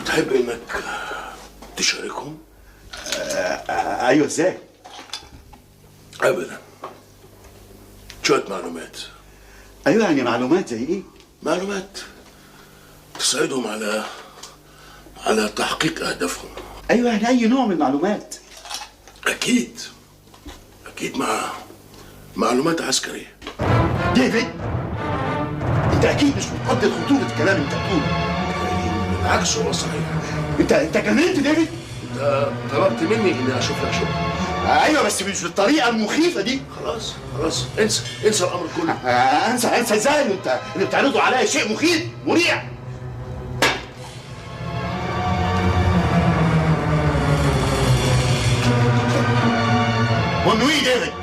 تحب انك تشاركهم؟ ايوه ازاي؟ ابدا، شوية معلومات. ايوه يعني معلومات زي ايه؟ معلومات تساعدهم على تحقيق اهدافهم. ايوه يعني اي نوع من المعلومات؟ اكيد مع معلومات عسكرية. ديفيد، انت اكيد مش مقدر خطورة الكلام اللي انت بتقوله. بالعكس هو صحيح. انت جننت ديفيد؟ انت طلبت مني اني اشوف لك شغل. ايوه بس مش بالطريقة المخيفة دي. خلاص انسى الامر كله. انسى ازاي؟ انت اللي بتعرضه عليا شيء مخيف مريع. ونوي ديفيد،